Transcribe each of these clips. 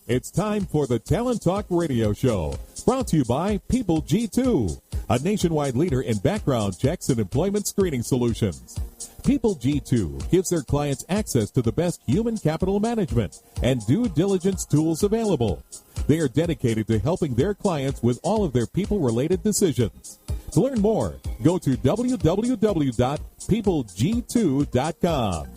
It's time for the Talent Talk Radio Show, brought to you by People G2, a nationwide leader in background checks and employment screening solutions. People G2 gives their clients access to the best human capital management and due diligence tools available. They are dedicated to helping their clients with all of their people-related decisions. To learn more, go to www.peopleg2.com.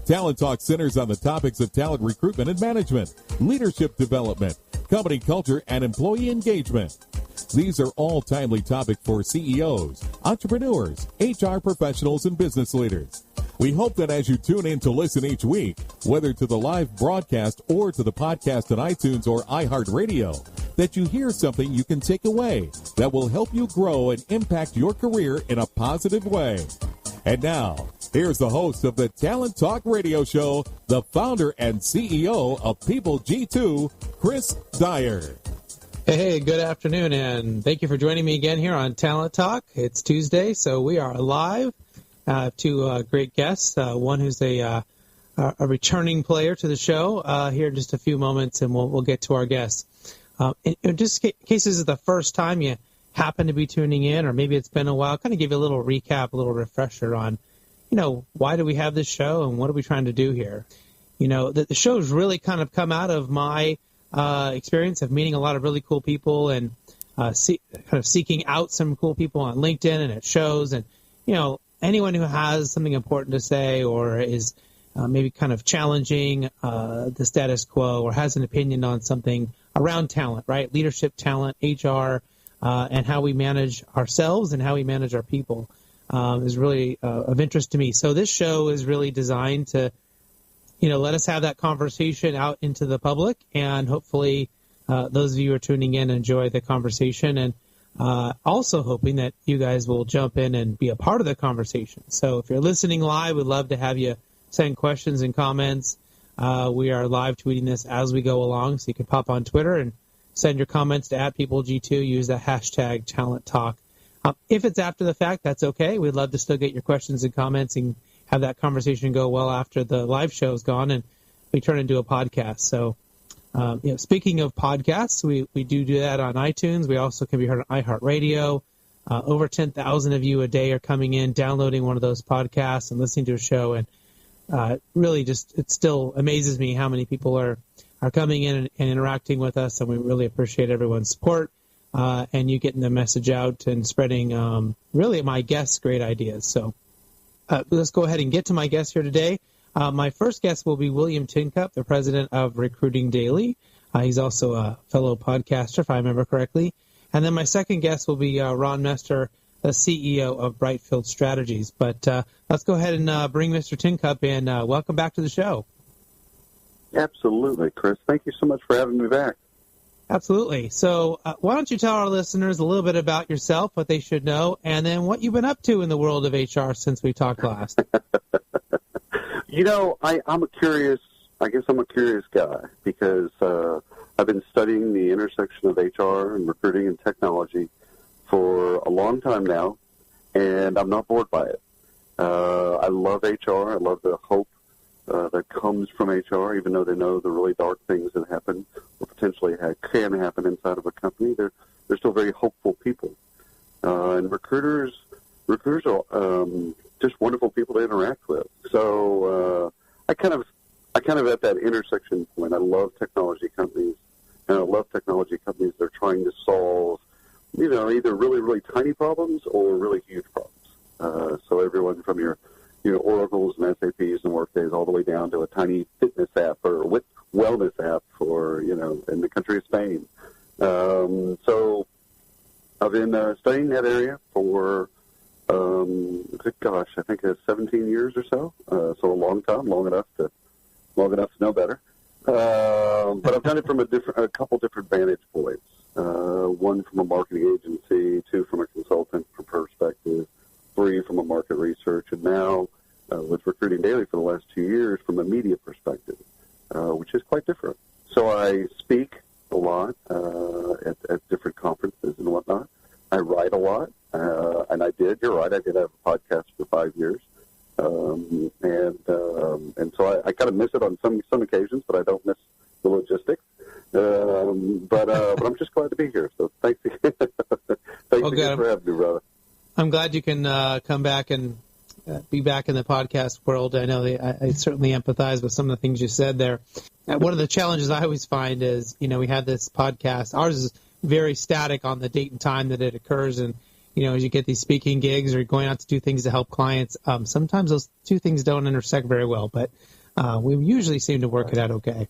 Talent Talk centers on the topics of talent recruitment and management, leadership development, company culture, and employee engagement. These are all timely topics for CEOs, entrepreneurs, HR professionals, and business leaders. We hope that as you tune in to listen each week, whether to the live broadcast or to the podcast on iTunes or iHeartRadio, that you hear something you can take away that will help you grow and impact your career in a positive way. And now, here's the host of the Talent Talk Radio Show, the founder and CEO of People G2, Chris Dyer. Hey, good afternoon, and thank you for joining me again here on Talent Talk. It's Tuesday, so we are live. Two great guests, one who's a returning player to the show here in just a few moments, and we'll get to our guests. In just in case this is the first time you happen to be tuning in, or maybe it's been a while, kind of give you a little recap, a little refresher on, why do we have this show and what are we trying to do here? The show's really kind of come out of my experience of meeting a lot of really cool people and kind of seeking out some cool people on LinkedIn and at shows. And, anyone who has something important to say or is maybe kind of challenging the status quo or has an opinion on something around talent, right? Leadership, talent, HR, and how we manage ourselves and how we manage our people is really of interest to me. So this show is really designed to, let us have that conversation out into the public, and hopefully those of you who are tuning in enjoy the conversation, and also hoping that you guys will jump in and be a part of the conversation. So if you're listening live, we'd love to have you send questions and comments. We are live tweeting this as we go along, so you can pop on Twitter and send your comments to @PeopleG2. Use the hashtag Talent Talk. If it's after the fact, that's okay. We'd love to still get your questions and comments and have that conversation go well after the live show is gone and we turn into a podcast. So, speaking of podcasts, we do that on iTunes. We also can be heard on iHeartRadio. Over 10,000 of you a day are coming in, downloading one of those podcasts and listening to a show. And really it still amazes me how many people are coming in and interacting with us, and we really appreciate everyone's support and you getting the message out and spreading really my guests' great ideas. So let's go ahead and get to my guest here today. My first guest will be William Tincup, the president of Recruiting Daily. He's also a fellow podcaster, if I remember correctly. And then my second guest will be Ron Mester, the CEO of Brightfield Strategies. But let's go ahead and bring Mr. Tincup in. Welcome back to the show. Absolutely, Chris. Thank you so much for having me back. Absolutely. So why don't you tell our listeners a little bit about yourself, what they should know, and then what you've been up to in the world of HR since we talked last. I'm a curious guy because I've been studying the intersection of HR and recruiting and technology for a long time now, and I'm not bored by it. I love HR. I love the hope that comes from HR, even though they know the really dark things that happen or potentially can happen inside of a company. They're still very hopeful people, and recruiters are just wonderful people to interact with. So I kind of at that intersection point. I love technology companies, and I love technology companies that are trying to solve, either really, really tiny problems or really huge problems. So everyone from your Oracles and SAPs and Workdays all the way down to a tiny fitness app or wellness app for, in the country of Spain. So I've been studying that area for, I think it's 17 years or so. So a long time, long enough to know better. But I've done it from a couple different vantage points. One from a marketing agency, two from a consultant perspective, three from a market research, and now with Recruiting Daily for the last 2 years from a media perspective, which is quite different. So I speak a lot at different conferences and whatnot. I write a lot, and you're right, I did have a podcast for 5 years. And so I kind of miss it on some occasions, but I don't miss the logistics. But I'm just glad to be here. So thanks again. Thanks again for having me, brother. I'm glad you can come back and be back in the podcast world. I know I certainly empathize with some of the things you said there. One of the challenges I always find is, we have this podcast. Ours is very static on the date and time that it occurs. And, as you get these speaking gigs or going out to do things to help clients, sometimes those two things don't intersect very well. But we usually seem to work it out okay.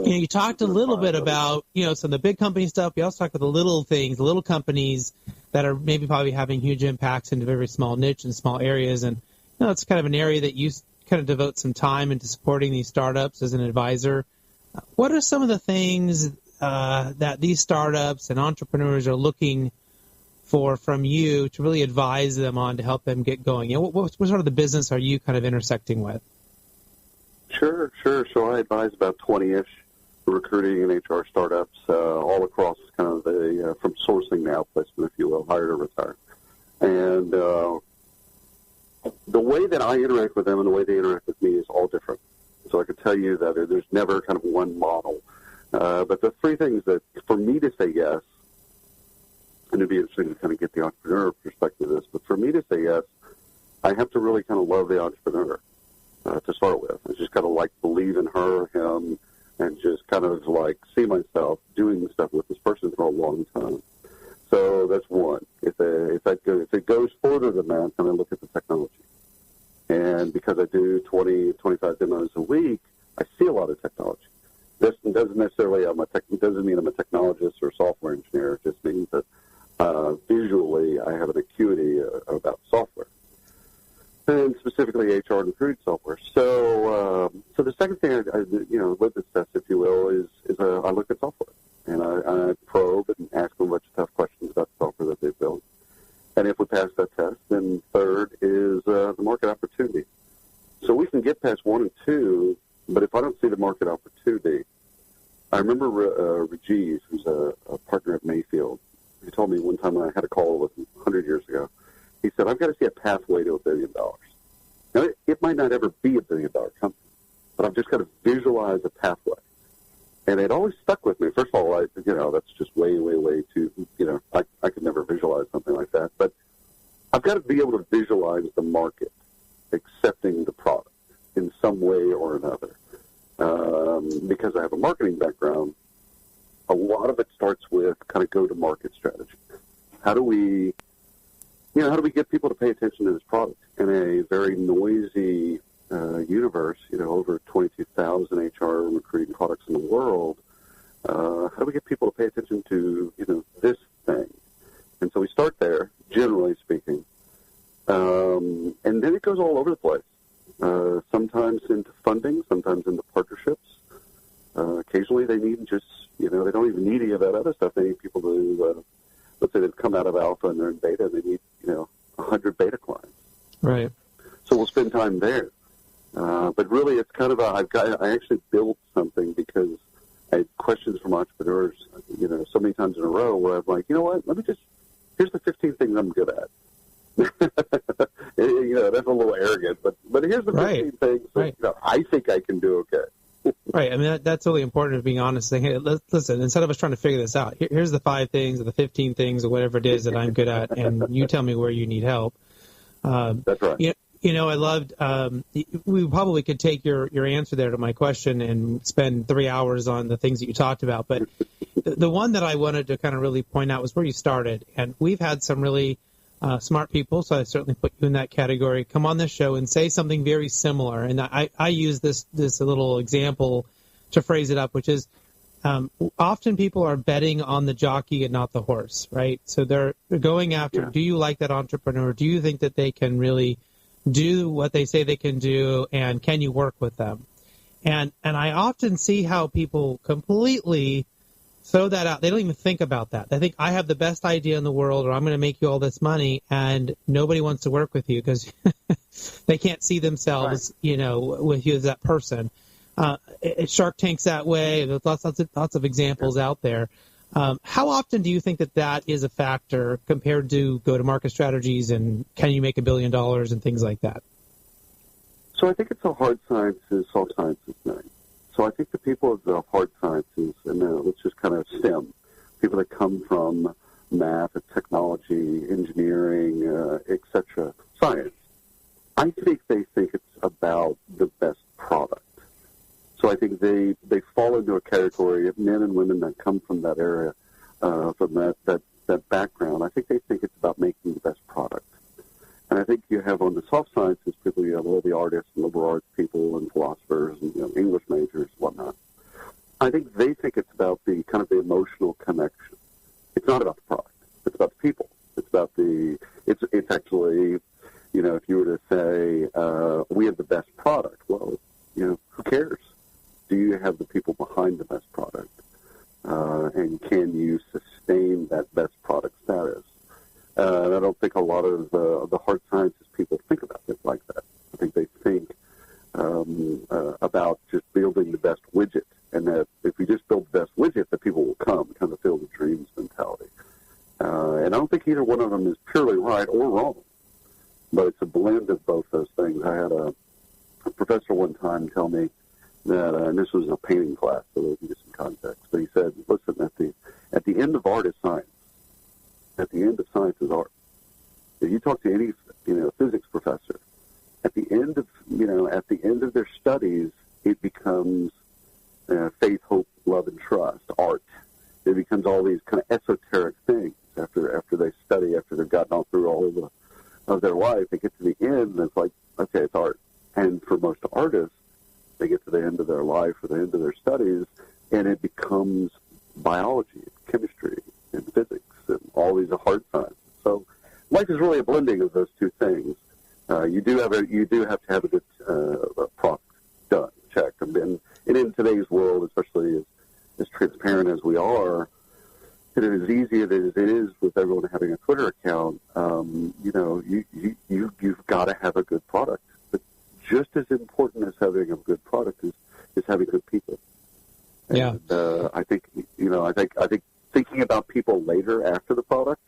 You talked a little bit about, some of the big company stuff. We also talked about the little things, the little companies that are maybe probably having huge impacts into very small niche and small areas. And, it's kind of an area that you kind of devote some time into supporting these startups as an advisor. What are some of the things that these startups and entrepreneurs are looking for from you to really advise them on to help them get going? What sort of the business are you kind of intersecting with? Sure. So I advise about 20-ish recruiting and HR startups all across kind of the from sourcing to outplacement, if you will, hire to retire. And the way that I interact with them and the way they interact with me is all different. So I can tell you that there's never kind of one model. But the three things that, for me to say yes, and it'd be interesting to kind of get the entrepreneur perspective of this, but for me to say yes, I have to really kind of love the entrepreneur to start with. I just kind of like believe in her, him, and just kind of like see myself doing stuff with this person for a long time. So that's one. If it goes further than that, I'm going to look at the technology. And because I do 20, 25 demos a week, I see a lot of technology. This doesn't necessarily doesn't mean I'm a technologist or a software engineer. It just means that visually I have an acuity about software, and specifically HR and recruiting software. So the second thing, litmus test, if you will, is I look at software and I probe and ask them a bunch of tough questions about the software that they've built. And if we pass that test, then third is the market opportunity. So we can get past 1 and 2, but if I don't see the market opportunity, I remember Rajiv, who's a partner at Mayfield. He told me one time when I had a call with him 100 years ago, he said, I've got to see a pathway to $1 billion. Now, it might not ever be $1 billion company, but I've just got to visualize a pathway. And it always stuck with me. First of all, that's just way, way, way too, I could never visualize something like that. But I've got to be able to visualize the market accepting the product in some way or another. Because I have a marketing background, a lot of it starts with kind of go-to-market strategy. How do we get people to pay attention to this product in a very noisy universe, over 22,000 HR recruiting products in the world? How do we get people to pay attention to, this thing? And so we start there, generally speaking. And then it goes all over the place. Sometimes into funding, sometimes into partnerships. Occasionally they need just, they don't even need any of that other stuff. They need people to, let's say they've come out of alpha and they're in beta, and they need, 100 beta clients. Right. So we'll spend time there. But really it's kind of I actually built something because I had questions from entrepreneurs, so many times in a row where I'm like, you know what, here's the 15 things I'm good at. That's a little arrogant, but here's the 15 things that I think I can do okay. Right. I mean, that's really important, of being honest. Saying, hey, listen, instead of us trying to figure this out, here's the 5 things or the 15 things or whatever it is that I'm good at, and you tell me where you need help. That's right. I loved, we probably could take your answer there to my question and spend 3 hours on the things that you talked about. But the one that I wanted to kind of really point out was where you started. And we've had some really smart people, so I certainly put you in that category, come on this show and say something very similar. And I use this little example to phrase it up, which is often people are betting on the jockey and not the horse, right? So they're going after, do you like that entrepreneur? Do you think that they can really do what they say they can do, and can you work with them? And I often see how people completely throw that out. They don't even think about that. They think, I have the best idea in the world, or I'm going to make you all this money, and nobody wants to work with you because they can't see themselves, with you as that person. Shark Tank's that way. There's lots of examples out there. How often do you think that is a factor compared to go-to-market strategies, and can you make $1 billion and things like that? So I think it's a hard science, soft sciences thing. So I think the people of the hard sciences, and let's just kind of STEM, people that come from math and technology, engineering, etc., science, I think they think it's about the best product. So I think they fall into a category of men and women that come from that area, from that background. I think they think it's about making the best product. And I think you have on the soft sciences people, you have all the artists and liberal arts people and philosophers and English majors, whatnot. I think they think it's about the kind of the emotional connection. It's not about the product. It's about the people. It's about it's actually, if you were to say, we have the best product, well, who cares? Do you have the people behind the best product? And can you sustain that best product status? And I don't think a lot of the hard sciences people think about it like that. I think they think about just building the best widget, and that if we just build the best widget, the people will come, kind of field of dreams mentality. And I don't think either one of them is purely right or wrong, but it's a blend of both those things. I had a professor one time tell me that, and this was in a painting class, so let me get some context, but he said, listen, at the end of art is science. At the end of science is art. If you talk to any, physics professor, at the end of their studies, it becomes faith, hope, love, and trust, art. It becomes all these kind of esoteric things after they study, after they've gotten all through all of their life. They get to the end, and it's like, okay, it's art. And for most artists, they get to the end of their life or the end of their studies, and it becomes biology, chemistry, and physics, and all these hard sciences. So life is really a blending of those two things. You do have to have a good product done, checked, and in today's world, especially as transparent as we are, and as easy as it is with everyone having a Twitter account, you've got to have a good product. But just as important as having a good product is having good people. And, yeah. I think thinking about people later after the product,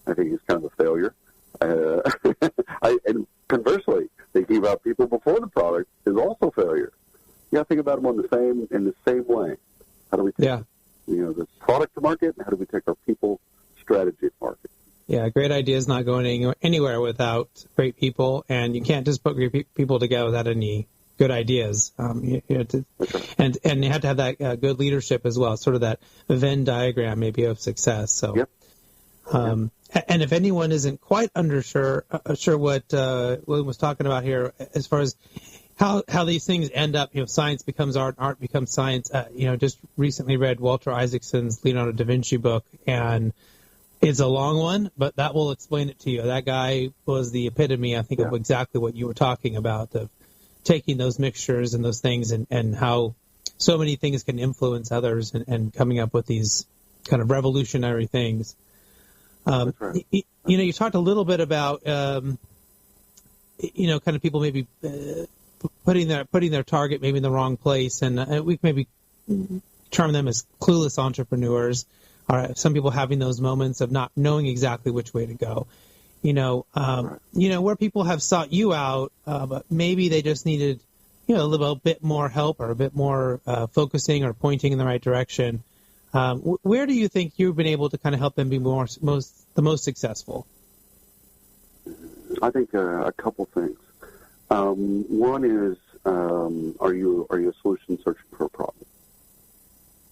I think is kind of a failure. And conversely, thinking about people before the product is also failure. You got to think about them in the same way. How do we take the product to market, and how do we take our people strategy to market? Yeah, great ideas not going anywhere without great people, and you can't just put great people together without any good ideas. And you have to have that good leadership as well, sort of that Venn diagram maybe of success. So, yep. And if anyone isn't quite sure what William was talking about here, as far as how these things end up, science becomes art, art becomes science. Just recently read Walter Isaacson's Leonardo da Vinci book, and it's a long one, but that will explain it to you. That guy was the epitome, I think, of exactly what you were talking about, of taking those mixtures and those things and how so many things can influence others and coming up with these kind of revolutionary things. That's right. You talked a little bit about, kind of people maybe putting their target maybe in the wrong place, and we maybe term them as clueless entrepreneurs. Or some people having those moments of not knowing exactly which way to go. Where people have sought you out, but maybe they just needed, a little bit more help or a bit more focusing or pointing in the right direction. Where do you think you've been able to kind of help them be the most successful? I think a couple things. One is, are you a solution searching for a problem?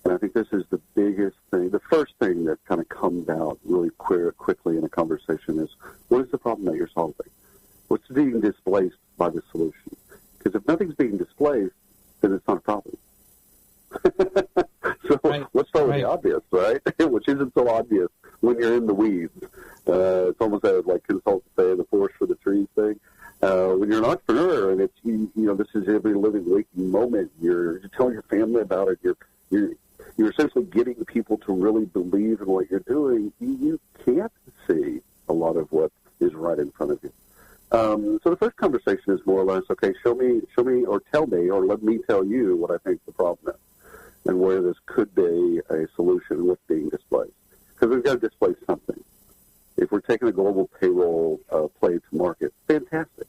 And I think this is the biggest thing. The first thing that kind of comes out really quickly in a conversation is, what is the problem that you're solving? What's being displaced by the solution? Because if nothing's being displaced, then it's not a problem. So let's start with the obvious, right? Which isn't so obvious when you're in the weeds. It's almost like consultants say, the forest for the trees thing. When you're an entrepreneur, and it's this is every living, waking moment. You're telling your family about it. You're essentially getting people to really believe in what you're doing. You can't see a lot of what is right in front of you. So the first conversation is more or less, okay, show me, or tell me, or let me tell you what I think the problem is, and where this could be a solution, what's being displaced. Because we've got to displace something. If we're taking a global payroll play to market, fantastic.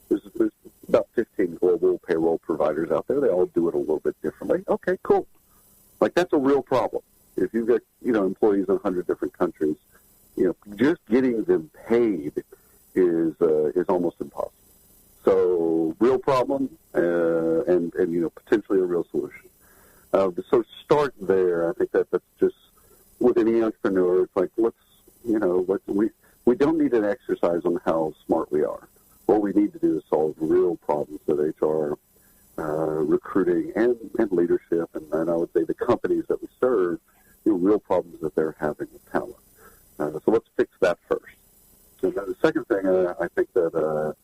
There's about 15 global payroll providers out there. They all do it a little bit differently. Okay, cool. Like, that's a real problem. If you've got, employees in 100 different countries, just getting them paid is almost impossible. So, real problem, and potentially a real solution. So start there. I think that's just with any entrepreneur. It's like, we don't need an exercise on how smart we are. What we need to do is solve real problems that HR, recruiting, and leadership, and I would say the companies that we serve, real problems that they're having with talent. So let's fix that first. And then the second thing, I think that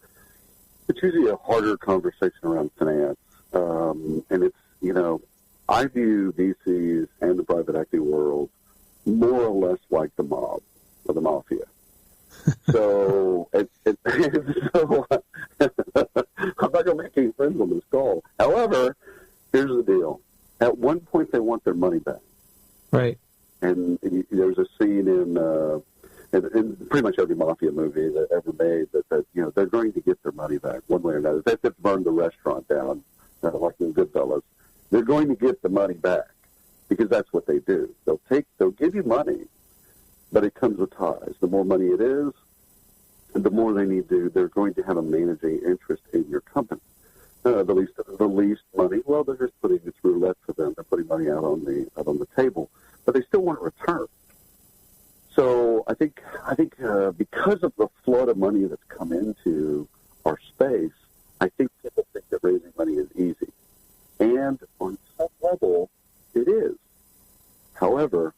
it's usually a harder conversation around finance, and it's, I view VCs and the private equity world more or less like the mob or the mafia. So, so I'm not going to make any friends on this call. However, here's the deal. At one point, they want their money back. Right. And there's a scene in pretty much every mafia movie that ever made that they're going to get their money back one way or another. They have to burn the restaurant down, like in Goodfellas. They're going to get the money back because that's what they do. They'll give you money, but it comes with ties. The more money it is, the more they're going to have a managing interest in your company. The least money, well, they're just putting it's roulette for them. They're putting money out on the table, but they still want a return. So I think because of the flood of money that's come into our space, I think people think that raising money is easy. And on some level, it is. However,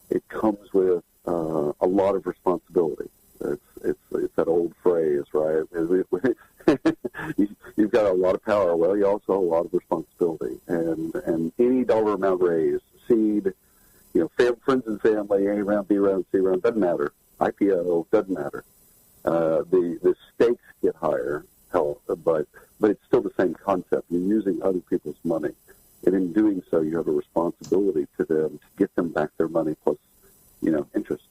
it comes with a lot of responsibility. It's that old phrase, right? You've got a lot of power. Well, you also have a lot of responsibility. And any dollar amount raised, seed, friends and family, A round, B round, C round, doesn't matter. IPO, doesn't matter. The stakes get higher, but it's still the same concept. You're using other people's money. And in doing so, you have a responsibility to them to get them back their money plus, interest.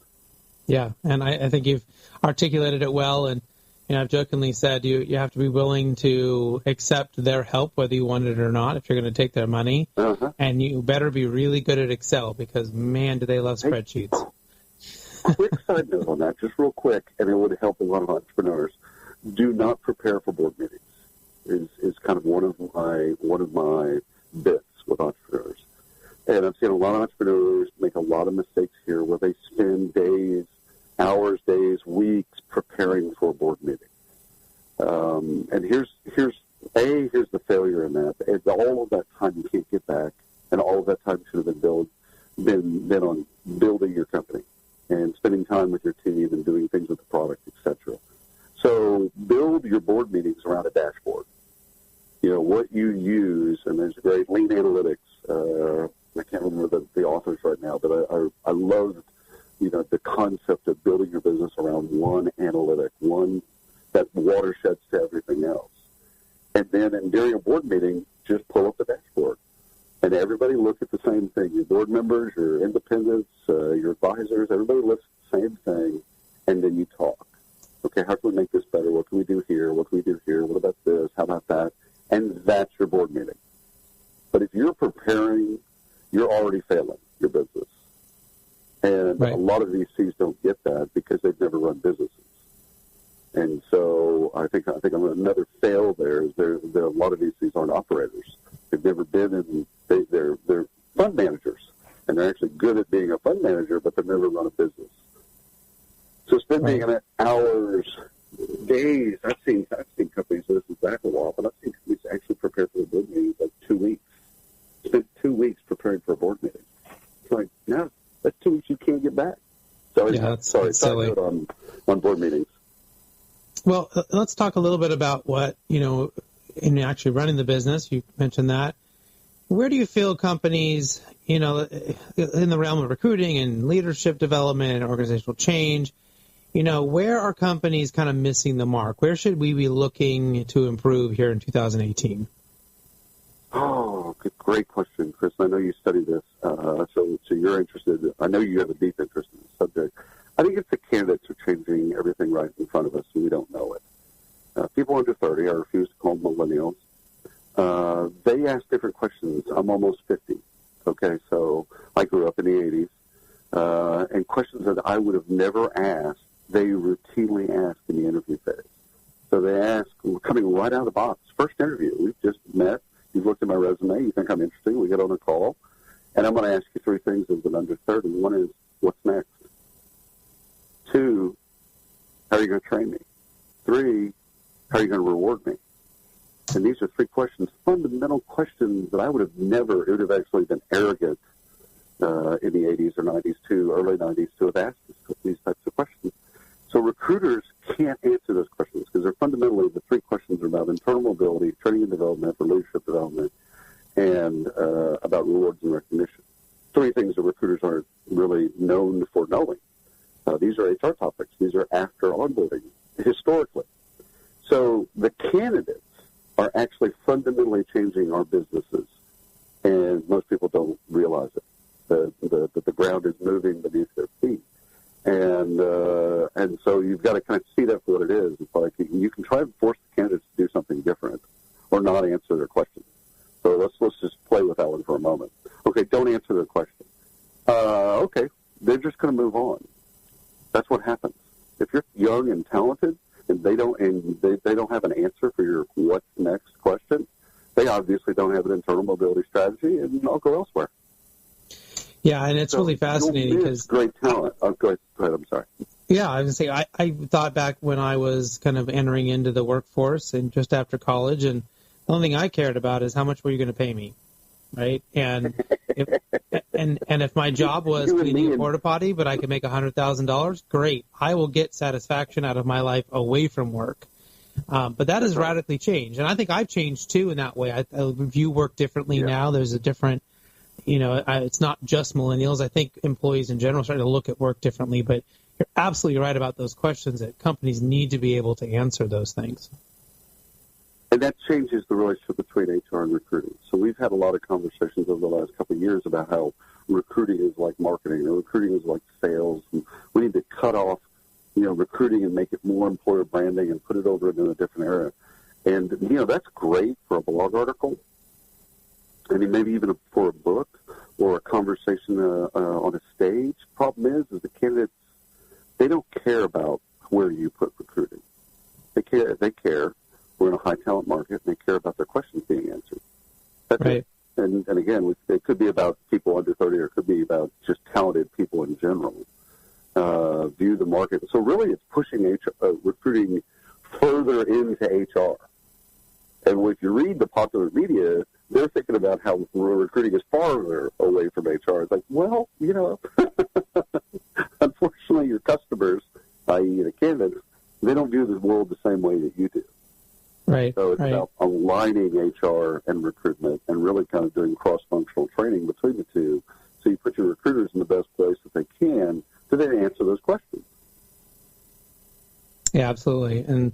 Yeah, and I think you've articulated it well, and I've jokingly said you have to be willing to accept their help, whether you want it or not, if you're going to take their money. Uh-huh. And you better be really good at Excel because, man, do they love spreadsheets. Quick side note on that, just real quick, and it would help a lot of entrepreneurs. Do not prepare for board meetings. Is kind of one of my bits with entrepreneurs. And I've seen a lot of entrepreneurs make a lot of mistakes here where they spend days, hours, days, weeks preparing for a board meeting. And here's the failure in that. All of that time you can't get back, and all of that time should have been on building your company and spending time with your team and doing things with the product, etc. So build your board meetings around a dashboard. What you use, and there's great lean analytics. I can't remember the authors right now, but I love, the concept of building your business around one analytic, one that watersheds to everything else. And then during a board meeting, just pull up the dashboard. And everybody look at the same thing. Your board members, your independents, your advisors, everybody looks at the same thing, and then you talk. Okay, how can we make this better? What can we do here? What can we do here? What about this? How about that? And that's your board meeting. But if you're preparing, you're already failing your business. And right. A lot of VCs don't get that because they've never run businesses. And so I think another fail there is there a lot of VCs aren't operators. They've never been in, they're fund managers. And they're actually good at being a fund manager, but they've never run a business. So spending hours, days, I've seen companies do this back a while, but I've seen companies actually prepare for the board meeting like 2 weeks. Spent 2 weeks preparing for a board meeting. It's like, no, that's 2 weeks you can't get back. So that's silly on board meetings. Well, let's talk a little bit about what, in actually running the business. You mentioned that. Where do you feel companies, in the realm of recruiting and leadership development and organizational change, where are companies kind of missing the mark? Where should we be looking to improve here in 2018? Oh, great question, Chris. I know you study this, so you're interested. I know you have a deep interest in the subject. I think it's the candidates are changing everything right in front of us, and we don't know it. People under 30, I refuse to call them I grew up in the 80s, and questions that I would have never asked, they routinely ask in the interview phase. So they ask, coming right out of the box, first interview, we've just met, you've looked at my resume, you think I'm interesting, we get on a call, and I'm going to ask you three things as an under 30. One is, what's next? Two, how are you going to train me? Three, how are you going to reward me? And these are three questions, fundamental questions that I would have never, it would have actually been arrogant in the 80s or 90s too, early 90s to have asked these types of questions. So recruiters can't answer those questions because they're fundamentally, the three questions are about internal mobility, training and development, or leadership development, and about rewards and recognition. Three things that recruiters aren't really known for knowing. These are HR topics. These are after onboarding, historically. So the candidates are actually fundamentally changing our businesses, and most people don't realize it. The ground is moving beneath their feet. And so you've got to kind of see that for what it is. It's like you can try to force the candidates to do something different or not answer their questions. So let's just play with that one for a moment. Okay, don't answer their question. Okay, they're just going to move on. That's what happens. If you're young and talented and they don't have an answer for your what's next question, they obviously don't have an internal mobility strategy, and I'll go elsewhere. Yeah, and it's really fascinating because great talent. Oh, go ahead. I'm sorry. Yeah, I was going to say, I thought back when I was kind of entering into the workforce and just after college, and the only thing I cared about is how much were you going to pay me, right? And if my job was cleaning a porta potty, but I could make $100,000, great. I will get satisfaction out of my life away from work. But that has radically changed, and I think I've changed too in that way. I view work differently now. There's a different. It's not just millennials. I think employees in general are starting to look at work differently, but you're absolutely right about those questions that companies need to be able to answer those things. And that changes the relationship between HR and recruiting. So we've had a lot of conversations over the last couple of years about how recruiting is like marketing or recruiting is like sales. And we need to cut off, recruiting and make it more employer branding and put it over into a different era. And, that's great for a blog article. I mean, maybe even for a book or a conversation on a stage. Problem is the candidates, they don't care about where you put recruiting. They care. We're in a high talent market, and they care about their questions being answered. That's right. It. And again, it could be about people under 30, or it could be about just talented people in general. View the market. So really, it's pushing recruiting further into HR. And if you read the popular media, they're thinking about how recruiting is farther away from HR. It's like, well, unfortunately, your customers, i.e. the candidates, they don't view the world the same way that you do. Right. So it's about aligning HR and recruitment and really kind of doing cross-functional training between the two, so you put your recruiters in the best place that they can to then answer those questions. Yeah, absolutely. And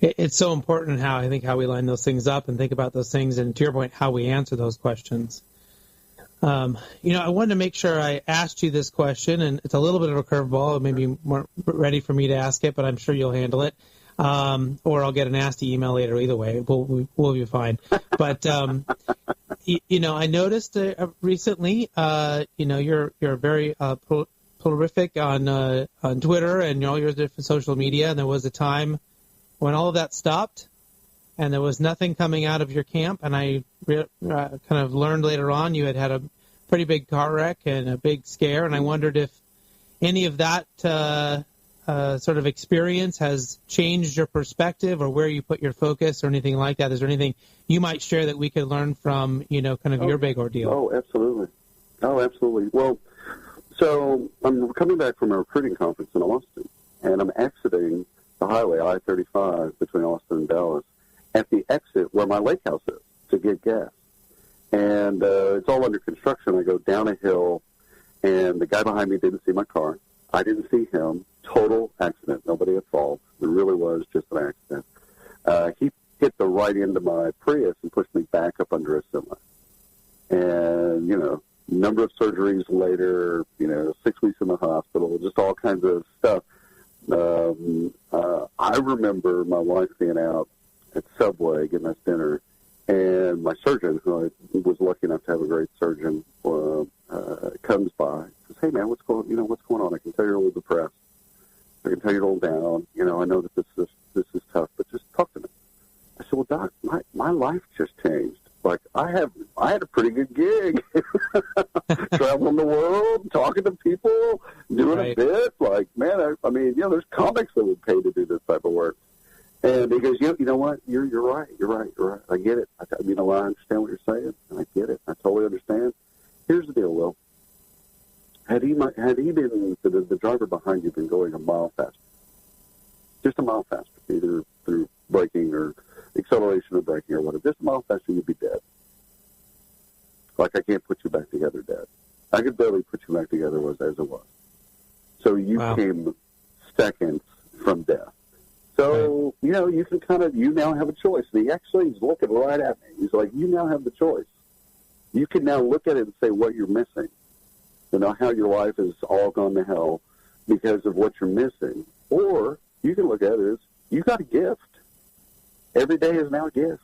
it's so important how we line those things up and think about those things, and to your point, how we answer those questions. I wanted to make sure I asked you this question, and it's a little bit of a curveball. Maybe you weren't ready for me to ask it, but I'm sure you'll handle it. Or I'll get a nasty email later. Either way, we'll be fine. But I noticed recently, you're very prolific on Twitter and all your different social media, and there was a time when all of that stopped and there was nothing coming out of your camp, and I kind of learned later on you had a pretty big car wreck and a big scare, and I wondered if any of that sort of experience has changed your perspective or where you put your focus or anything like that. Is there anything you might share that we could learn from, kind of your big ordeal? Oh, absolutely. Well, so I'm coming back from a recruiting conference in Austin, and I'm exiting the highway, I-35, between Austin and Dallas, at the exit where my lake house is to get gas. And it's all under construction. I go down a hill, and the guy behind me didn't see my car. I didn't see him. Total accident. Nobody at fault. It really was just an accident. He hit the right end of my Prius and pushed me back up under a semi. And, number of surgeries later, 6 weeks in the hospital, just all kinds of stuff. I remember my wife being out at Subway getting us dinner, And my surgeon, who I was lucky enough to have a great surgeon, comes by, says, "Hey man, what's going on? I can tell you're a little depressed. I can tell you're a little down. I know that this is tough, but just talk to me." I said, "Well, Doc, my life just changed. Like I had a pretty good gig, traveling the world, talking to people, doing a bit. Like, man, I mean, there's comics that would pay to do this type of work." And he goes, you know what? You're right. I get it. I understand what you're saying, and I get it. I totally understand. Here's the deal, Will. Had he been the driver behind you been going a mile faster, just a mile faster, either through braking or acceleration or braking or whatever, just a mile faster, you'd be dead. Like I can't put you back together dead. I could barely put you back together as it was. So you came seconds from death. So, you can you now have a choice. And he actually is looking right at me. He's like, you now have the choice. You can now look at it and say what you're missing. How your life has all gone to hell because of what you're missing. Or you can look at it as, you got a gift. Every day is now a gift.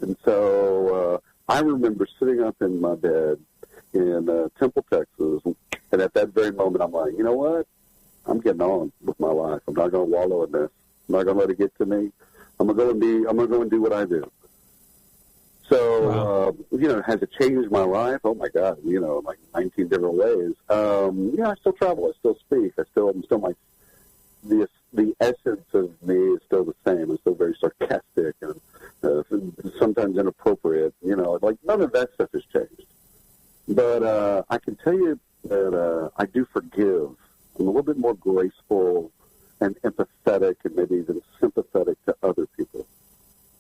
And so I remember sitting up in my bed in Temple, Texas, and at that very moment I'm like, you know what? I'm getting on with my life. I'm not going to wallow in this. I'm not going to let it get to me. I'm going to go and do what I do. So, has it changed my life? Oh my God, like 19 different ways. I still travel. I still speak. I'm still the essence of me is still the same. I'm still very sarcastic and sometimes inappropriate. Like none of that stuff has changed. But I can tell you that I do forgive. I'm a little bit more graceful and empathetic and maybe even sympathetic to other people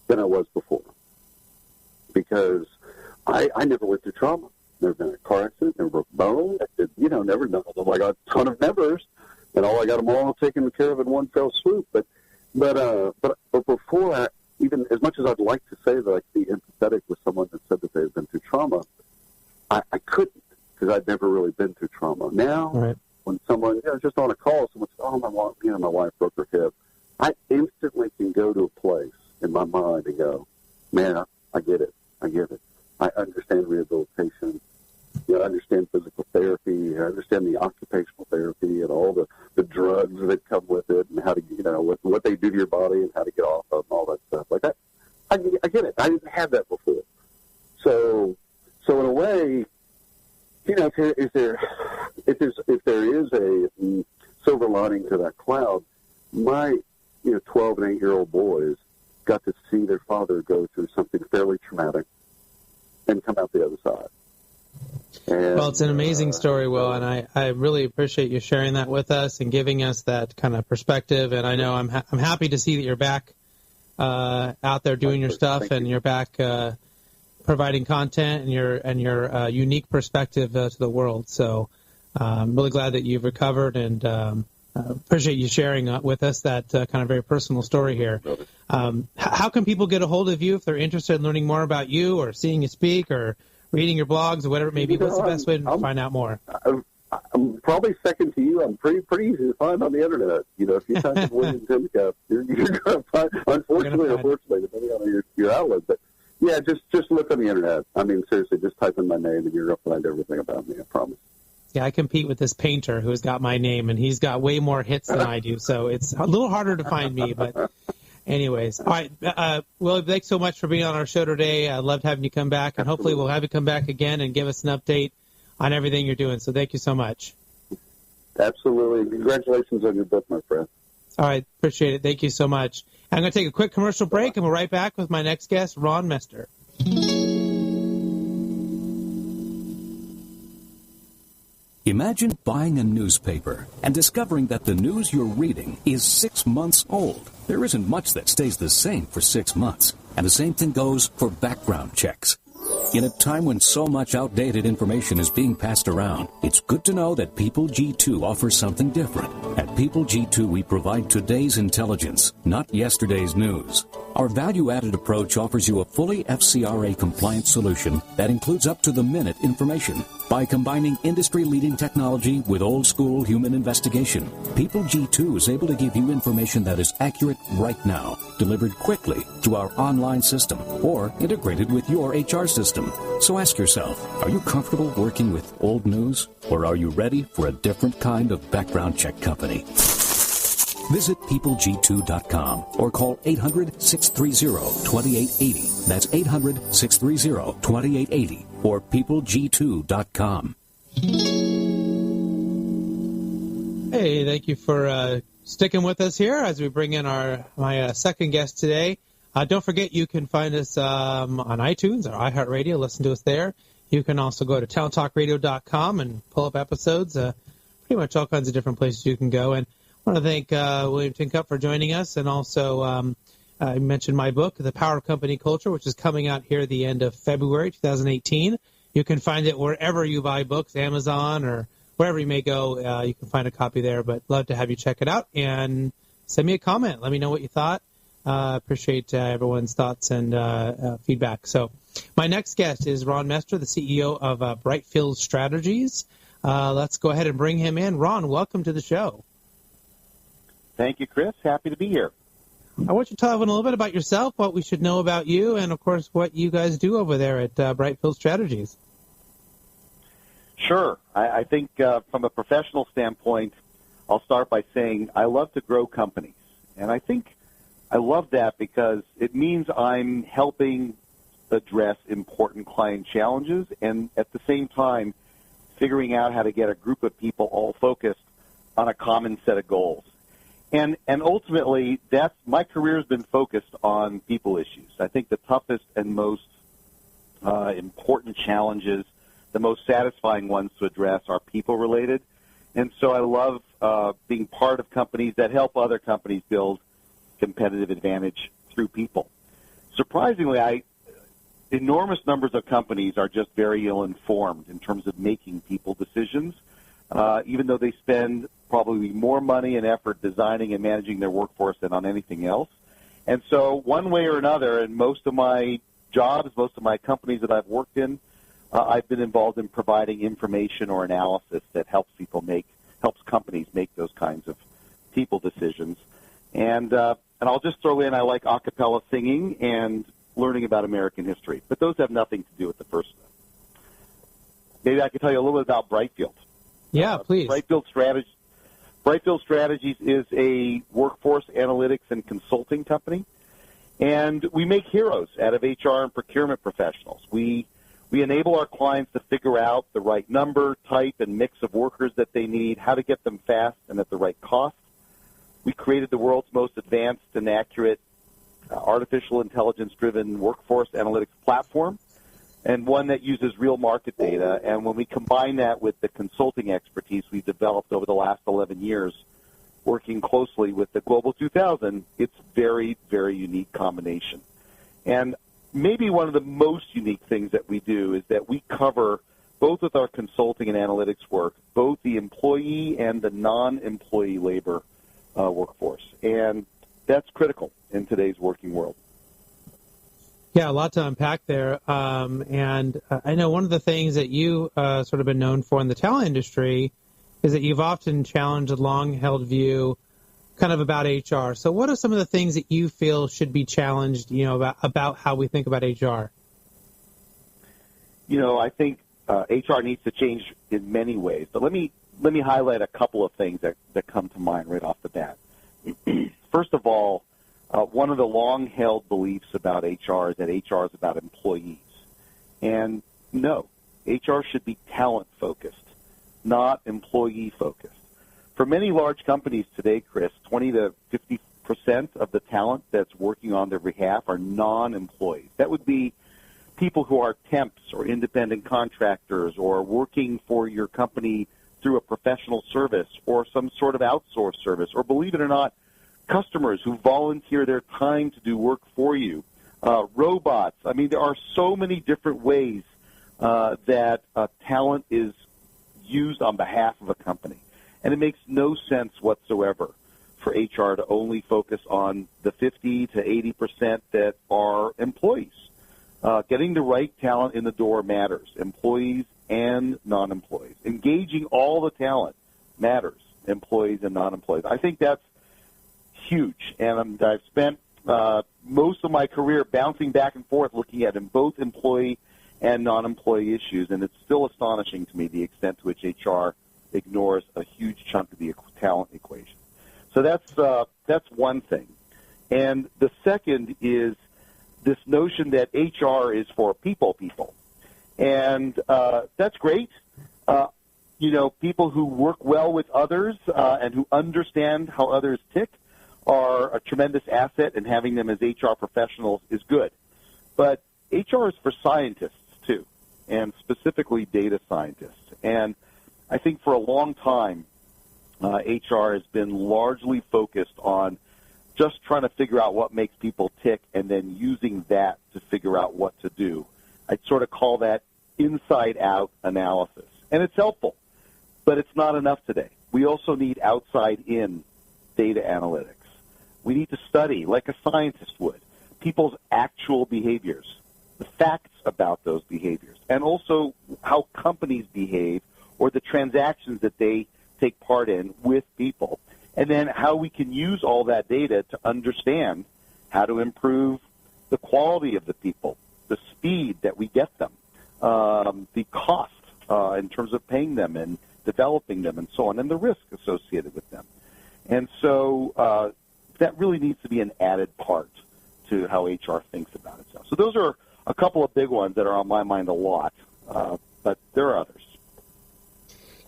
than I was before. Because I never went through trauma. Never been in a car accident, never broke a bone. Never done. I got a ton of nevers, and I got them all taken care of in one fell swoop. But before, even as much as I'd like to say that I could be empathetic with someone that said that they've been through trauma, I couldn't because I'd never really been through trauma. Now, when someone, just on a call, someone says, "Oh, my wife broke her hip," I instantly can go to a place in my mind and go, "Man, I get it. I understand rehabilitation. I understand physical therapy. I understand the occupational therapy and all the drugs that come with it and how to, what they do to your body and how to get off of and all that stuff. Like that, I get it. I didn't have that before. So in a way, if there is a silver lining to that cloud, my 12 and 8-year-old boys got to see their father go through something fairly traumatic and come out the other side. And, well, it's an amazing story, Will, and I really appreciate you sharing that with us and giving us that kind of perspective. And I know I'm happy to see that you're back out there doing your stuff, and you're back providing content and your unique perspective to the world. So I'm really glad that you've recovered, and appreciate you sharing with us that kind of very personal story here. How can people get a hold of you if they're interested in learning more about you or seeing you speak or reading your blogs or whatever it may be? What's the best way to find out more? I'm probably second to you. I'm pretty easy to find on the internet. If you type in William Tincup, you're going to find, unfortunately or fortunately, depending on your outlet. But yeah, just look on the internet. I mean, seriously, just type in my name and you're going to find everything about me, I promise. Yeah, I compete with this painter who's got my name, and he's got way more hits than I do, so it's a little harder to find me. But anyways, all right, Will, thanks so much for being on our show today. I loved having you come back, and hopefully we'll have you come back again and give us an update on everything you're doing. So thank you so much. Absolutely. Congratulations on your book, my friend. All right, appreciate it. Thank you so much. I'm going to take a quick commercial break, and we'll be right back with my next guest, Ron Mester. Imagine buying a newspaper and discovering that the news you're reading is 6 months old. There isn't much that stays the same for 6 months. And the same thing goes for background checks. In a time when so much outdated information is being passed around, it's good to know that People G2 offers something different. At People G2, we provide today's intelligence, not yesterday's news. Our value-added approach offers you a fully FCRA-compliant solution that includes up-to-the-minute information. By combining industry-leading technology with old-school human investigation, People G2 is able to give you information that is accurate right now, delivered quickly to our online system, or integrated with your HR system. So ask yourself, are you comfortable working with old news, or are you ready for a different kind of background check company? Visit peopleg2.com or call 800-630-2880. That's 800-630-2880 or peopleg2.com. Hey, thank you for sticking with us here as we bring in my second guest today. Don't forget, you can find us on iTunes or iHeartRadio. Listen to us there. You can also go to talenttalkradio.com and pull up episodes. Pretty much all kinds of different places you can go. And I want to thank William Tincup for joining us, and also I mentioned my book, The Power of Company Culture, which is coming out here at the end of February 2018. You can find it wherever you buy books, Amazon or wherever you may go. You can find a copy there, but love to have you check it out and send me a comment. Let me know what you thought. Appreciate everyone's thoughts and feedback. So my next guest is Ron Mestre, the CEO of Brightfield Strategies. Let's go ahead and bring him in. Ron, welcome to the show. Thank you, Chris. Happy to be here. I want you to tell everyone a little bit about yourself, what we should know about you, and, of course, what you guys do over there at Brightfield Strategies. Sure. I think from a professional standpoint, I'll start by saying I love to grow companies. And I think I love that because it means I'm helping address important client challenges and, at the same time, figuring out how to get a group of people all focused on a common set of goals. And ultimately, my career has been focused on people issues. I think the toughest and most important challenges, the most satisfying ones to address are people-related. And so I love being part of companies that help other companies build competitive advantage through people. Surprisingly, enormous numbers of companies are just very ill-informed in terms of making people decisions, even though they spend probably more money and effort designing and managing their workforce than on anything else. And so one way or another, in most of my jobs, most of my companies that I've worked in, I've been involved in providing information or analysis that helps companies make those kinds of people decisions. And I'll just throw in, I like a cappella singing and learning about American history. But those have nothing to do with the first. Maybe I could tell you a little bit about Brightfield. Yeah, please. Brightfield Strategies is a workforce analytics and consulting company, and we make heroes out of HR and procurement professionals. We enable our clients to figure out the right number, type, and mix of workers that they need, how to get them fast and at the right cost. We created the world's most advanced and accurate artificial intelligence-driven workforce analytics platform, and one that uses real market data. And when we combine that with the consulting expertise we've developed over the last 11 years, working closely with the Global 2000, it's very, very unique combination. And maybe one of the most unique things that we do is that we cover, both with our consulting and analytics work, both the employee and the non-employee labor workforce. And that's critical in today's working world. Yeah, a lot to unpack there. And I know one of the things that you sort of been known for in the talent industry is that you've often challenged a long-held view kind of about HR. So what are some of the things that you feel should be challenged, about how we think about HR? I think HR needs to change in many ways. But let me highlight a couple of things that come to mind right off the bat. First of all, one of the long-held beliefs about HR is that HR is about employees. And no, HR should be talent-focused, not employee-focused. For many large companies today, Chris, 20 to 50% of the talent that's working on their behalf are non-employees. That would be people who are temps or independent contractors or working for your company through a professional service or some sort of outsourced service, or believe it or not, customers who volunteer their time to do work for you robots. I mean, there are so many different ways that talent is used on behalf of a company. And it makes no sense whatsoever for HR to only focus on the 50 to 80% that are employees. Getting the right talent in the door matters, employees and non-employees. Engaging all the talent matters, employees and non-employees. I think that's huge, and I've spent most of my career bouncing back and forth looking at both employee and non-employee issues, and it's still astonishing to me the extent to which HR ignores a huge chunk of the talent equation. So that's one thing. And the second is this notion that HR is for people. And that's great. People who work well with others and who understand how others tick are a tremendous asset, and having them as HR professionals is good. But HR is for scientists, too, and specifically data scientists. And I think for a long time, HR has been largely focused on just trying to figure out what makes people tick and then using that to figure out what to do. I'd sort of call that inside-out analysis. And it's helpful, but it's not enough today. We also need outside-in data analytics. We need to study, like a scientist would, people's actual behaviors, the facts about those behaviors, and also how companies behave or the transactions that they take part in with people, and then how we can use all that data to understand how to improve the quality of the people, the speed that we get them, the cost in terms of paying them and developing them and so on, and the risk associated with them. And so that really needs to be an added part to how HR thinks about itself. So those are a couple of big ones that are on my mind a lot, but there are others.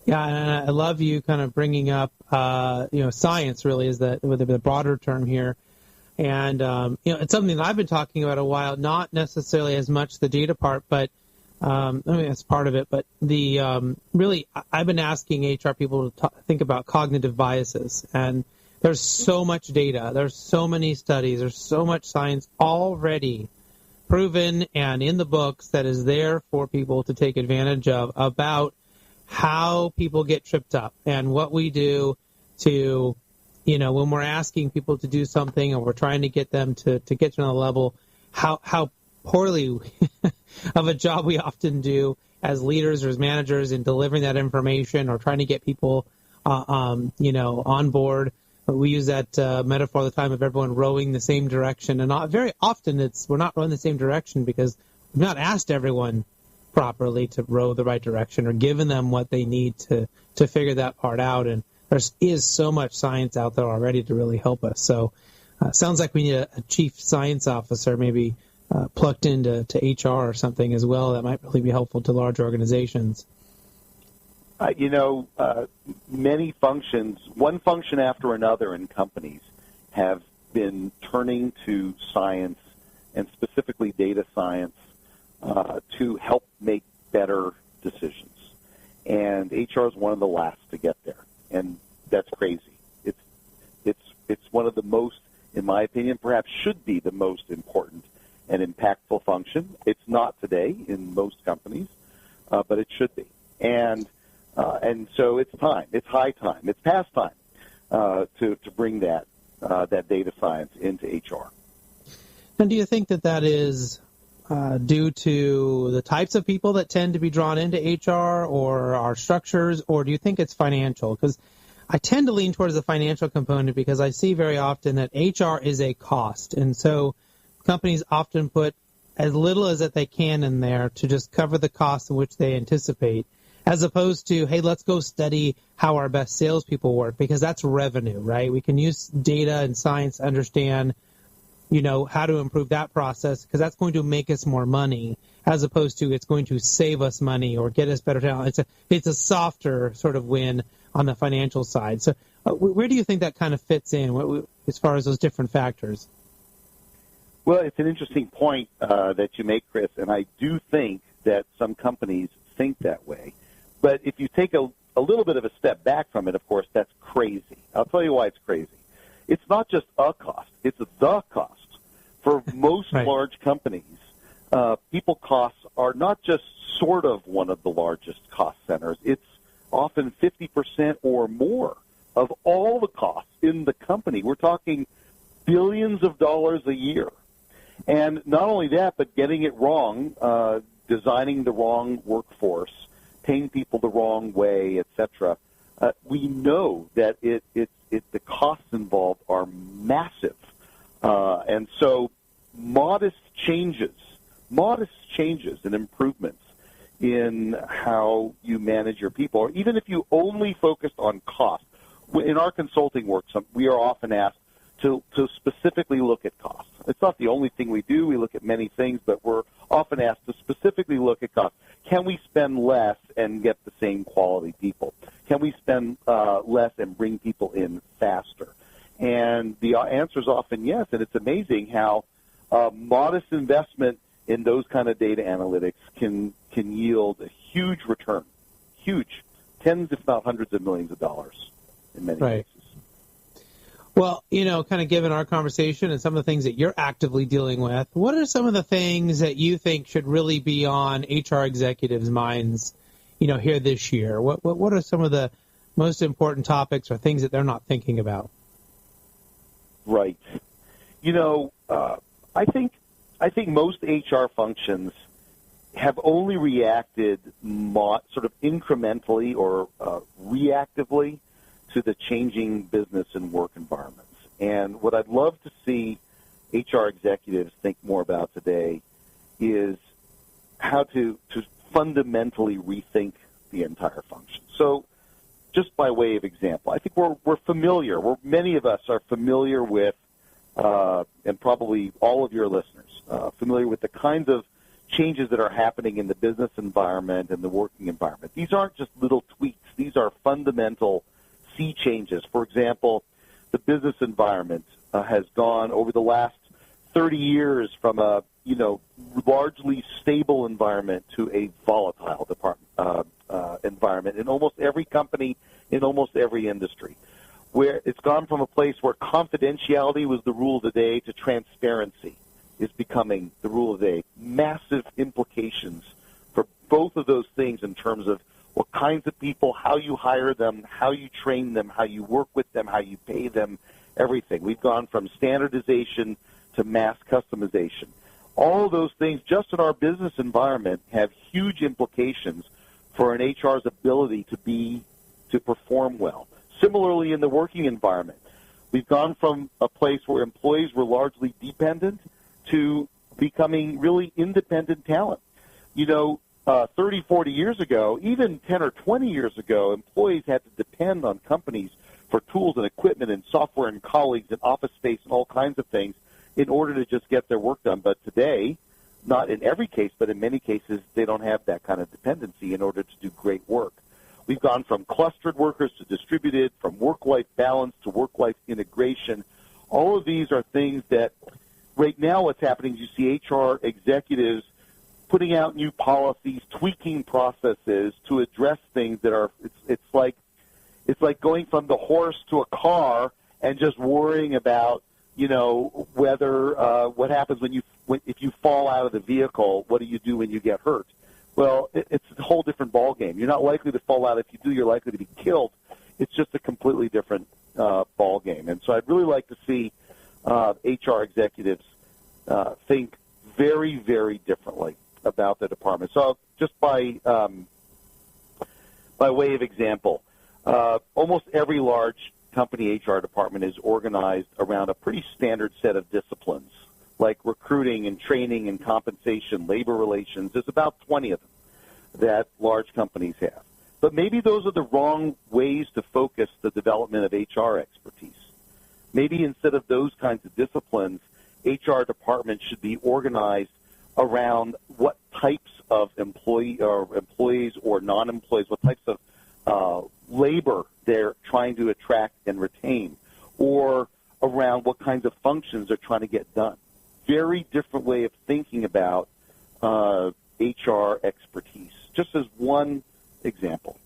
Yeah, and I love you kind of bringing up, science really is the broader term here. And, it's something that I've been talking about a while, not necessarily as much the data part, but that's part of it. But really, I've been asking HR people to think about cognitive biases. And there's so much data, there's so many studies, there's so much science already proven and in the books that is there for people to take advantage of about how people get tripped up and what we do to, when we're asking people to do something or we're trying to get them to get to another level, how poorly of a job we often do as leaders or as managers in delivering that information or trying to get people, on board. We use that metaphor all the time of everyone rowing the same direction, and very often we're not rowing the same direction because we've not asked everyone properly to row the right direction or given them what they need to figure that part out. And there is so much science out there already to really help us. So sounds like we need a chief science officer maybe plugged into HR or something as well. That might really be helpful to large organizations. Many functions, one function after another in companies, have been turning to science and specifically data science to help make better decisions. And HR is one of the last to get there, and that's crazy. It's one of the most, in my opinion, perhaps should be the most important and impactful function. It's not today in most companies, but it should be. And so it's time. It's high time. It's past time to bring that data science into HR. And do you think that is due to the types of people that tend to be drawn into HR or our structures, or do you think it's financial? Because I tend to lean towards the financial component because I see very often that HR is a cost. And so companies often put as little as that they can in there to just cover the costs in which they anticipate, as opposed to, hey, let's go study how our best salespeople work, because that's revenue, right? We can use data and science to understand, how to improve that process, because that's going to make us more money, as opposed to it's going to save us money or get us better talent. It's a softer sort of win on the financial side. So where do you think that kind of fits in as far as those different factors? Well, it's an interesting point that you make, Chris, and I do think that some companies think that way. But if you take a little bit of a step back from it, of course, that's crazy. I'll tell you why it's crazy. It's not just a cost. It's the cost. For most Right. large companies, people costs are not just sort of one of the largest cost centers. It's often 50% or more of all the costs in the company. We're talking billions of dollars a year. And not only that, but getting it wrong, designing the wrong workforce, paying people the wrong way, etc. We know that the costs involved are massive. And so modest changes and improvements in how you manage your people, or even if you only focused on cost. In our consulting work, we are often asked to specifically look at cost. It's not the only thing we do. We look at many things, but we're often asked to specifically look at cost. Can we spend less and get the same quality people? Can we spend less and bring people in faster? And the answer is often yes, and it's amazing how modest investment in those kind of data analytics can yield a huge return, huge, tens if not hundreds of millions of dollars in many Right. cases. Well, kind of given our conversation and some of the things that you're actively dealing with, what are some of the things that you think should really be on HR executives' minds, here this year? What are some of the most important topics or things that they're not thinking about? Right. I think most HR functions have only reacted sort of incrementally or reactively to the changing business and work environments. And what I'd love to see HR executives think more about today is how to fundamentally rethink the entire function. So just by way of example, I think we're familiar. Many of us are familiar with, and probably all of your listeners, familiar with the kinds of changes that are happening in the business environment and the working environment. These aren't just little tweaks. These are fundamental sea changes. For example, the business environment has gone over the last 30 years from a largely stable environment to a volatile environment in almost every company, in almost every industry, where it's gone from a place where confidentiality was the rule of the day to transparency is becoming the rule of the day. Massive implications for both of those things in terms of what kinds of people, how you hire them, how you train them, how you work with them, how you pay them, everything. We've gone from standardization to mass customization. All of those things just in our business environment have huge implications for an HR's ability to perform well. Similarly, in the working environment, we've gone from a place where employees were largely dependent to becoming really independent talent. 30, 40 years ago, even 10 or 20 years ago, employees had to depend on companies for tools and equipment and software and colleagues and office space and all kinds of things in order to just get their work done. But today, not in every case, but in many cases, they don't have that kind of dependency in order to do great work. We've gone from clustered workers to distributed, from work-life balance to work-life integration. All of these are things that right now what's happening is you see HR executives putting out new policies, tweaking processes to address things that are, it's like going from the horse to a car and just worrying about, whether, what happens if you fall out of the vehicle, what do you do when you get hurt? Well, it's a whole different ballgame. You're not likely to fall out. If you do, you're likely to be killed. It's just a completely different ballgame. And so I'd really like to see HR executives think very, very differently about the department. So just by way of example, almost every large company HR department is organized around a pretty standard set of disciplines, like recruiting and training and compensation, labor relations. There's about 20 of them that large companies have. But maybe those are the wrong ways to focus the development of HR expertise. Maybe instead of those kinds of disciplines, HR departments should be organized around what types of employees or non-employees, what types of labor they're trying to attract and retain, or around what kinds of functions they're trying to get done. Very different way of thinking about HR expertise, just as one example.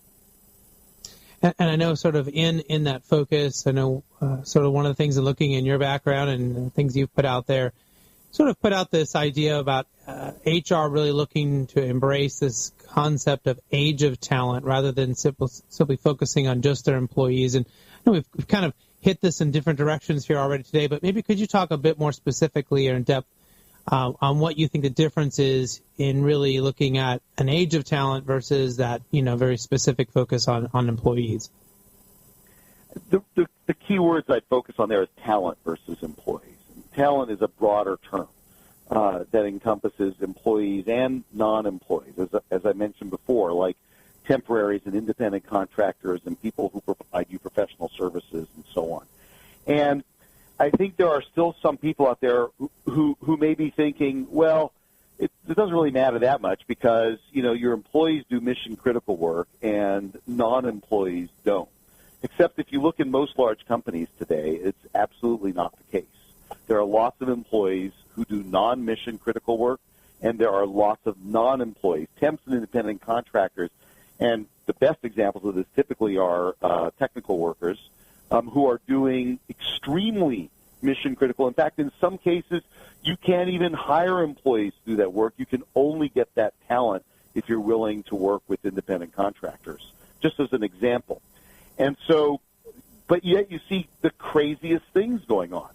And I know sort of in that focus, I know sort of one of the things in looking in your background and things you've put out there, sort of put out this idea about HR really looking to embrace this concept of age of talent rather than simply focusing on just their employees. And I know we've kind of hit this in different directions here already today, but maybe could you talk a bit more specifically or in depth on what you think the difference is in really looking at an age of talent versus that, very specific focus on employees? The key words I'd focus on there is talent versus employees. Talent is a broader term that encompasses employees and non-employees, as I mentioned before, like temporaries and independent contractors and people who provide you professional services and so on. And I think there are still some people out there who may be thinking, well, it doesn't really matter that much because, your employees do mission-critical work and non-employees don't. Except if you look in most large companies today, it's absolutely not the case. There are lots of employees who do non-mission critical work, and there are lots of non-employees, temps and independent contractors. And the best examples of this typically are technical workers who are doing extremely mission critical. In fact, in some cases, you can't even hire employees to do that work. You can only get that talent if you're willing to work with independent contractors, just as an example. And so, but yet you see the craziest things going on.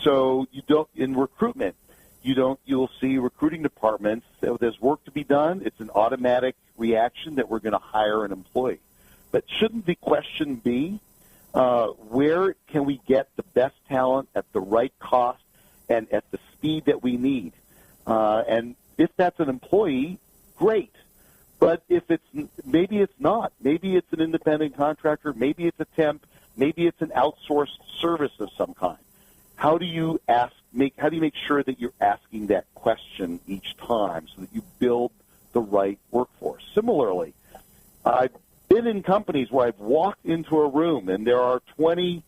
So in recruitment, you'll see recruiting departments, there's work to be done. It's an automatic reaction that we're going to hire an employee. But shouldn't the question be, where can we get the best talent at the right cost and at the speed that we need? And if that's an employee, great. But if maybe it's not. Maybe it's an independent contractor. Maybe it's a temp. Maybe it's an outsourced service of some kind. How do you make sure that you're asking that question each time so that you build the right workforce? Similarly, I've been in companies where I've walked into a room and there are 20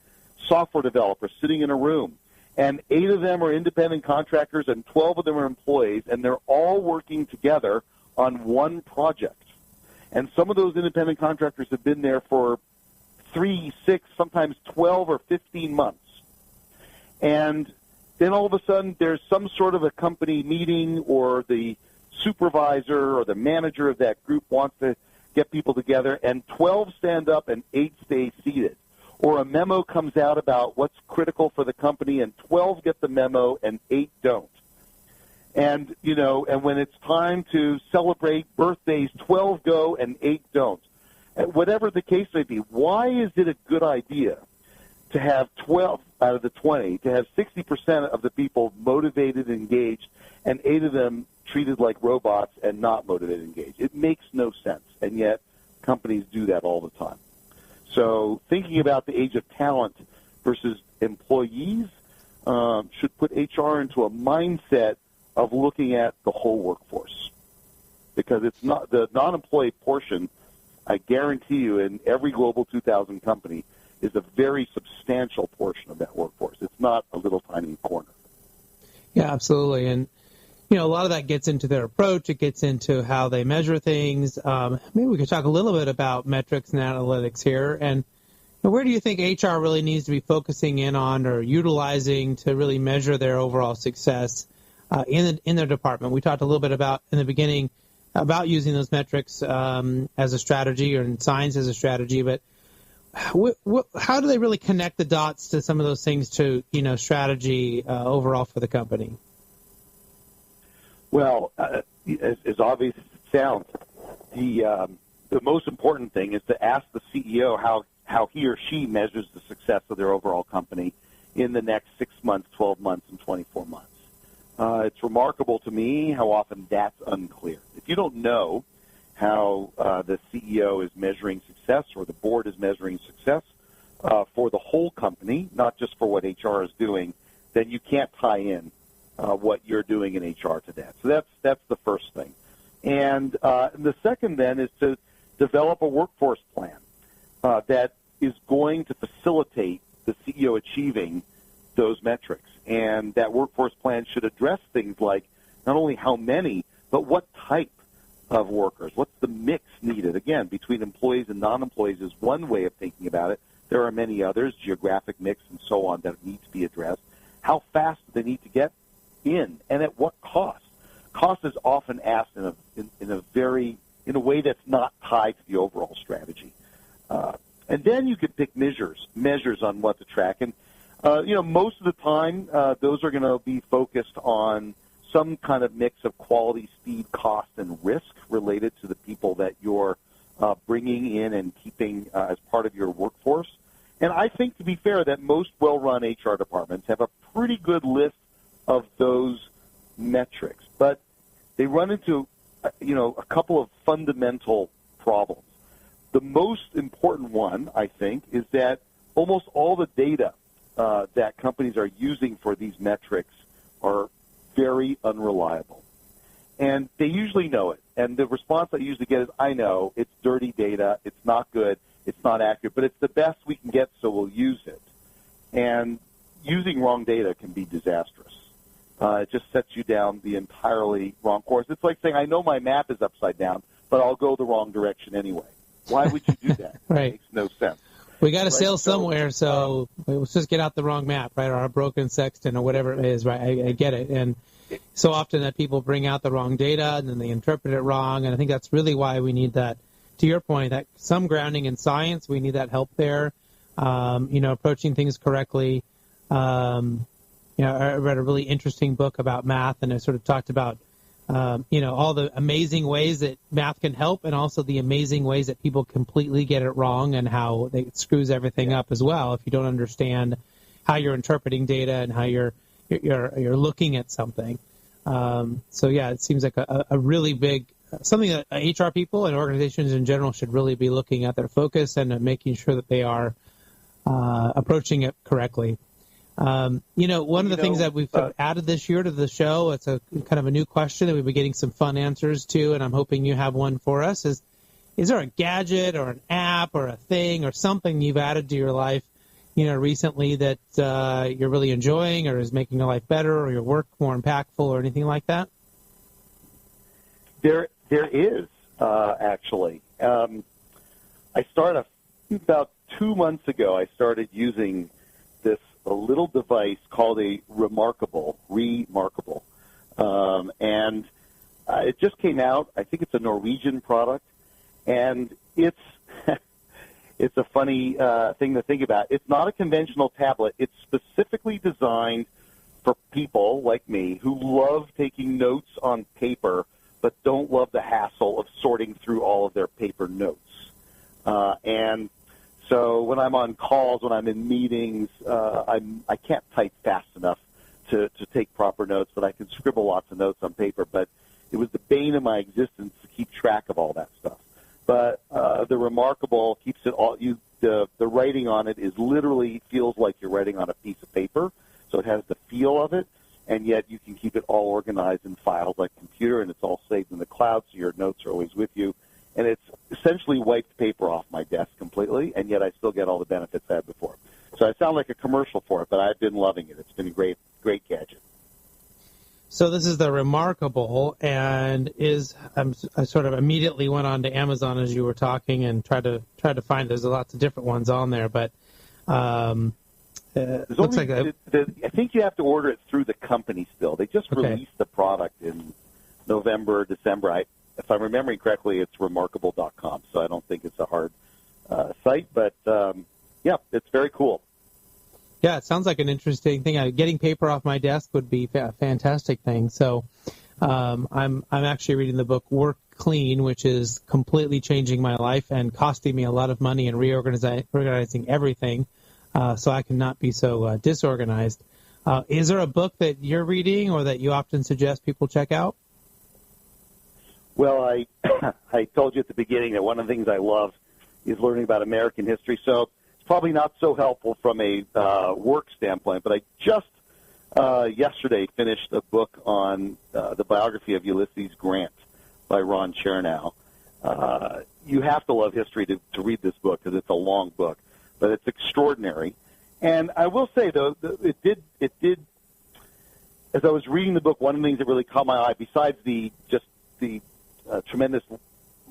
software developers sitting in a room, and 8 of them are independent contractors and 12 of them are employees, and they're all working together on one project. And some of those independent contractors have been there for 3, 6, sometimes 12 or 15 months. And then all of a sudden there's some sort of a company meeting, or the supervisor or the manager of that group wants to get people together, and 12 stand up and 8 stay seated. Or a memo comes out about what's critical for the company, and 12 get the memo and 8 don't. And, and when it's time to celebrate birthdays, 12 go and 8 don't. And whatever the case may be, why is it a good idea to have 12 out of the 20, to have 60% of the people motivated and engaged, and 8 of them treated like robots and not motivated and engaged? It makes no sense, and yet companies do that all the time. So thinking about the age of talent versus employees should put HR into a mindset of looking at the whole workforce, because it's not the non-employee portion. I guarantee you, in every Global 2000 company, is a very substantial portion of that workforce. It's not a little tiny corner. Yeah, absolutely. And a lot of that gets into their approach. It gets into how they measure things. Maybe we could talk a little bit about metrics and analytics here. And where do you think HR really needs to be focusing in on or utilizing to really measure their overall success in their department? We talked a little bit about in the beginning about using those metrics as a strategy, or in science as a strategy, but how do they really connect the dots to some of those things to strategy overall for the company? Well, as obvious as it sounds, the most important thing is to ask the CEO how he or she measures the success of their overall company in the next 6 months, 12 months, and 24 months. It's remarkable to me how often that's unclear. If you don't know how the CEO is measuring success, or the board is measuring success for the whole company, not just for what HR is doing, then you can't tie in what you're doing in HR to that. So that's the first thing. And the second then is to develop a workforce plan that is going to facilitate the CEO achieving those metrics. And that workforce plan should address things like not only how many, but what type of workers. What's the mix needed? Again, between employees and non-employees is one way of thinking about it. There are many others, geographic mix and so on, that need to be addressed. How fast do they need to get in, and at what cost? Cost is often asked in a way that's not tied to the overall strategy. And then you can pick measures on what to track. And, most of the time, those are going to be focused on some kind of mix of quality, speed, cost, and risk related to the people that you're bringing in and keeping as part of your workforce. And I think, to be fair, that most well-run HR departments have a pretty good list of those metrics. But they run into, a couple of fundamental problems. The most important one, I think, is that almost all the data that companies are using for these metrics are very unreliable. And they usually know it. And the response I usually get is, I know, it's dirty data, it's not good, it's not accurate, but it's the best we can get, so we'll use it. And using wrong data can be disastrous. It just sets you down the entirely wrong course. It's like saying, I know my map is upside down, but I'll go the wrong direction anyway. Why would you do that? Right. It makes no sense. We got to sail somewhere, so let's just get out the wrong map, right, or a broken sextant or whatever it is, right? I get it. And so often that people bring out the wrong data and then they interpret it wrong, and I think that's really why we need that, to your point, that some grounding in science. We need that help there, approaching things correctly. I read a really interesting book about math, and I sort of talked about, all the amazing ways that math can help and also the amazing ways that people completely get it wrong and how it screws everything up as well if you don't understand how you're interpreting data and how you're looking at something. It seems like a really big something that HR people and organizations in general should really be looking at their focus and making sure that they are approaching it correctly. One of the things that we've added this year to the show, it's a kind of a new question that we've been getting some fun answers to, and I'm hoping you have one for us, is there a gadget or an app or a thing or something you've added to your life, recently that you're really enjoying or is making your life better or your work more impactful or anything like that? There is, actually. I started about 2 months ago, I started using a little device called a Remarkable, and it just came out. I think it's a Norwegian product, and it's it's a funny thing to think about. It's not a conventional tablet. It's specifically designed for people like me who love taking notes on paper but don't love the hassle of sorting through all of their paper notes. And so when I'm on calls, when I'm in meetings, I can't type fast enough to take proper notes, but I can scribble lots of notes on paper. But it was the bane of my existence to keep track of all that stuff. But the Remarkable keeps it all. The writing on it is literally feels like you're writing on a piece of paper, so it has the feel of it, and yet you can keep it all organized in files like a computer, and it's all saved in the cloud, so your notes are always with you. And it's essentially wiped paper off my desk completely, and yet I still get all the benefits I had before. So I sound like a commercial for it, but I've been loving it. It's been a great gadget. So this is the Remarkable, and I sort of immediately went on to Amazon as you were talking and tried to find. There's lots of different ones on there, but looks like I think you have to order it through the company still. They just released the product in November, December. If I'm remembering correctly, it's remarkable.com, so I don't think it's a hard site. But, it's very cool. Yeah, it sounds like an interesting thing. Getting paper off my desk would be a fantastic thing. So I'm actually reading the book Work Clean, which is completely changing my life and costing me a lot of money and reorganizing everything so I can not be so disorganized. Is there a book that you're reading or that you often suggest people check out? Well, I told you at the beginning that one of the things I love is learning about American history. So it's probably not so helpful from a work standpoint, but I just yesterday finished a book on the biography of Ulysses Grant by Ron Chernow. You have to love history to read this book because it's a long book, but it's extraordinary. And I will say, though, it did. As I was reading the book, one of the things that really caught my eye, besides the tremendous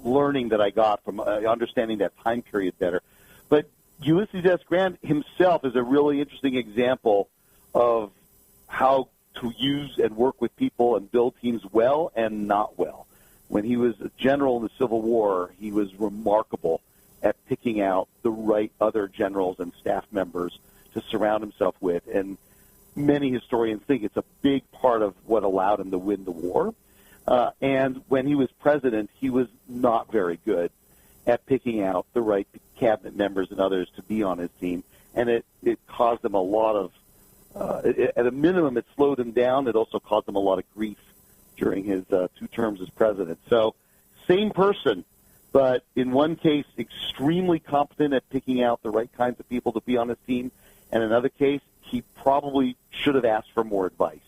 learning that I got from understanding that time period better. But Ulysses S. Grant himself is a really interesting example of how to who use and work with people and build teams well and not well. When he was a general in the Civil War, he was remarkable at picking out the right other generals and staff members to surround himself with. And many historians think it's a big part of what allowed him to win the war. And when he was president, he was not very good at picking out the right cabinet members and others to be on his team. And it caused him a lot of, at a minimum, it slowed him down. It also caused him a lot of grief during his 2 terms as president. So same person, but in one case, extremely competent at picking out the right kinds of people to be on his team. And in another case, he probably should have asked for more advice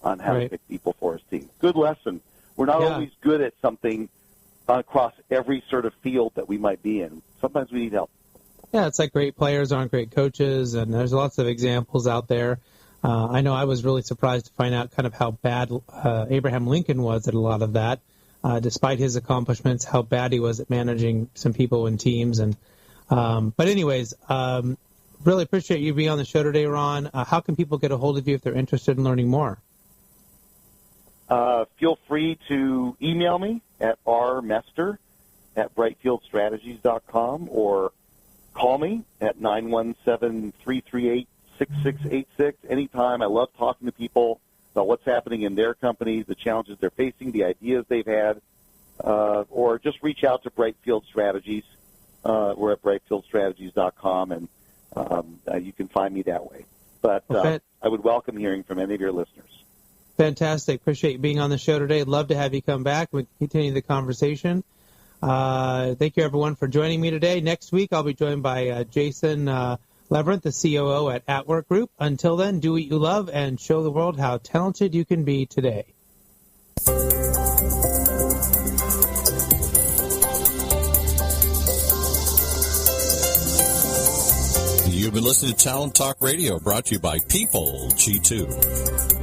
on how to pick people for his team. Good lesson. We're not always good at something across every sort of field that we might be in. Sometimes we need help. Yeah, it's like great players aren't great coaches, and there's lots of examples out there. I know I was really surprised to find out kind of how bad Abraham Lincoln was at a lot of that, despite his accomplishments, how bad he was at managing some people and teams. And but anyways, really appreciate you being on the show today, Ron. How can people get a hold of you if they're interested in learning more? Feel free to email me at rmester@brightfieldstrategies.com or call me at 917-338-6686 anytime. I love talking to people about what's happening in their companies, the challenges they're facing, the ideas they've had, or just reach out to Brightfield Strategies. We're at brightfieldstrategies.com, and you can find me that way. But I would welcome hearing from any of your listeners. Fantastic. Appreciate you being on the show today. I'd love to have you come back. We continue the conversation. Thank you, everyone, for joining me today. Next week, I'll be joined by Jason Leverett, the COO at Work Group. Until then, do what you love and show the world how talented you can be today. You've been listening to Talent Talk Radio, brought to you by People G2.